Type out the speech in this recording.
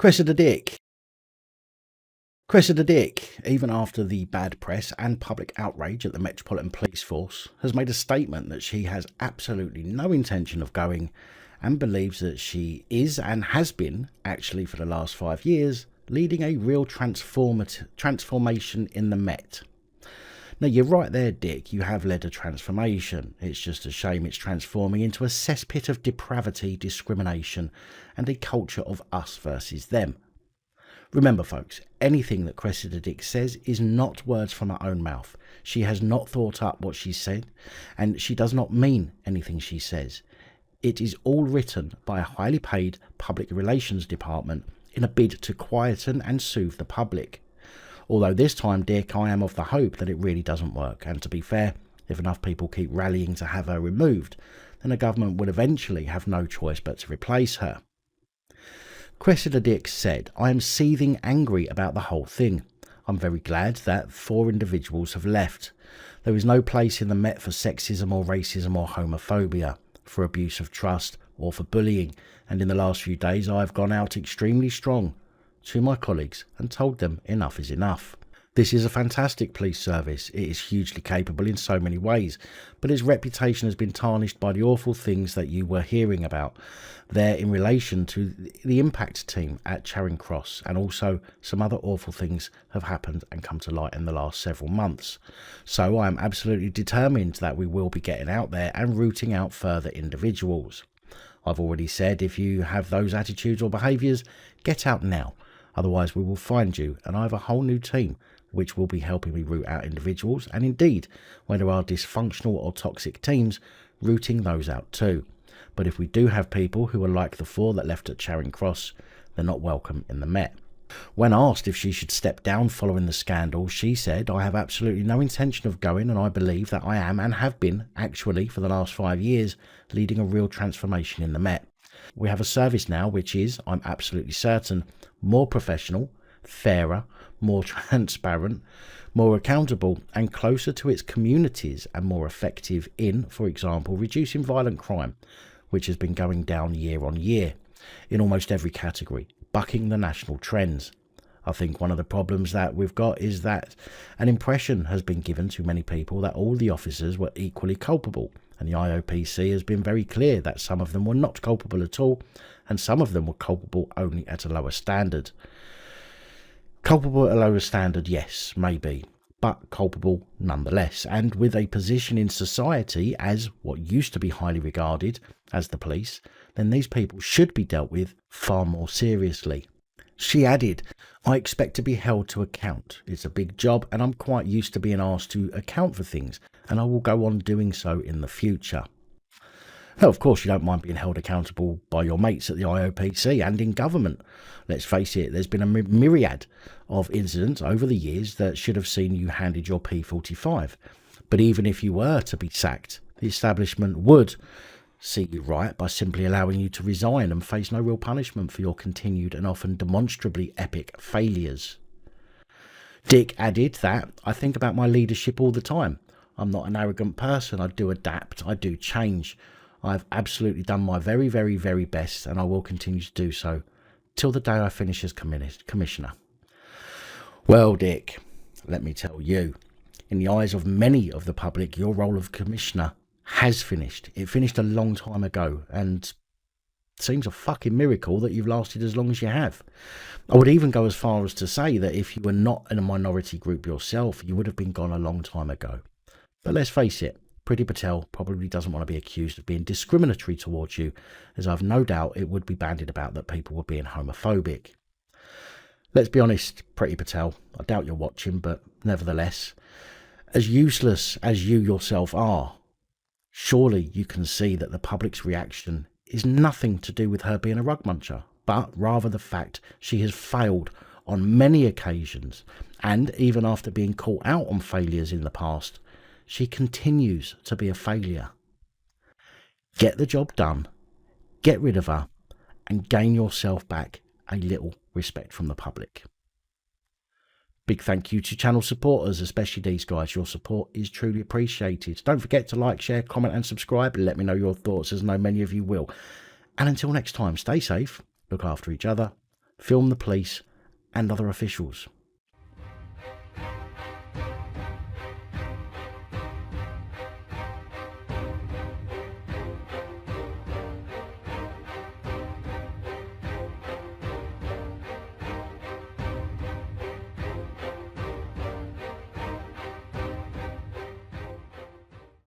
Cressida Dick. Cressida Dick, even after the bad press and public outrage at the Metropolitan Police Force, has made a statement that she has absolutely no intention of going and believes that she is and has been, actually for the last 5 years, leading a real transformation in the Met. Now, you're right there, Dick, you have led a transformation. It's just a shame it's transforming into a cesspit of depravity, discrimination, and a culture of us versus them. Remember, folks, anything that Cressida Dick says is not words from her own mouth. She has not thought up what she said, and she does not mean anything she says. It is all written by a highly paid public relations department in a bid to quieten and soothe the public. Although this time, Dick, I am of the hope that it really doesn't work, and to be fair, if enough people keep rallying to have her removed, then the government will eventually have no choice but to replace her. Cressida Dick said, "I am seething angry about the whole thing. I'm very glad that 4 individuals have left. There is no place in the Met for sexism or racism or homophobia, for abuse of trust or for bullying, and in the last few days I have gone out extremely strong to my colleagues and told them enough is enough. This is a fantastic police service. It is hugely capable in so many ways, but its reputation has been tarnished by the awful things that you were hearing about there in relation to the impact team at Charing Cross, and also some other awful things have happened and come to light in the last several months. So I am absolutely determined that we will be getting out there and rooting out further individuals. I've already said, if you have those attitudes or behaviours, get out now. Otherwise we will find you, and I have a whole new team which will be helping me root out individuals, and indeed, when there are dysfunctional or toxic teams, rooting those out too. But if we do have people who are like the 4 that left at Charing Cross, they're not welcome in the Met." When asked if she should step down following the scandal, she said, "I have absolutely no intention of going, and I believe that I am and have been, actually for the last 5 years, leading a real transformation in the Met. We have a service now which is, I'm absolutely certain, more professional, fairer, more transparent, more accountable, and closer to its communities, and more effective in, for example, reducing violent crime, which has been going down year on year in almost every category, bucking the national trends. I think one of the problems that we've got is that an impression has been given to many people that all the officers were equally culpable, and the IOPC has been very clear that some of them were not culpable at all, and some of them were culpable only at a lower standard. Culpable at a lower standard, yes, maybe, but culpable nonetheless, and with a position in society as what used to be highly regarded as the police, then these people should be dealt with far more seriously." She added, "I expect to be held to account. It's a big job, and I'm quite used to being asked to account for things, and I will go on doing so in the future." Now, of course, you don't mind being held accountable by your mates at the IOPC and in government. Let's face it, there's been a myriad of incidents over the years that should have seen you handed your P45. But even if you were to be sacked, the establishment would see you right by simply allowing you to resign and face no real punishment for your continued and often demonstrably epic failures. Dick added that, "I think about my leadership all the time. I'm not an arrogant person. I do adapt. I do change. I've absolutely done my very, very, very best, and I will continue to do so till the day I finish as commissioner." Well, Dick, let me tell you, in the eyes of many of the public, your role of commissioner has finished. It finished a long time ago, and it seems a fucking miracle that you've lasted as long as you have. I would even go as far as to say that if you were not in a minority group yourself, you would have been gone a long time ago. But let's face it, Priti Patel probably doesn't want to be accused of being discriminatory towards you, as I've no doubt it would be bandied about that people were being homophobic. Let's be honest, Priti Patel, I doubt you're watching, but nevertheless, as useless as you yourself are, surely you can see that the public's reaction is nothing to do with her being a rug muncher, but rather the fact she has failed on many occasions, and even after being caught out on failures in the past, she continues to be a failure. Get the job done, get rid of her, and gain yourself back a little respect from the public. Big thank you to channel supporters, especially these guys. Your support is truly appreciated. Don't forget to like, share, comment and subscribe. Let me know your thoughts, as I know many of you will. And until next time, stay safe, look after each other, film the police and other officials.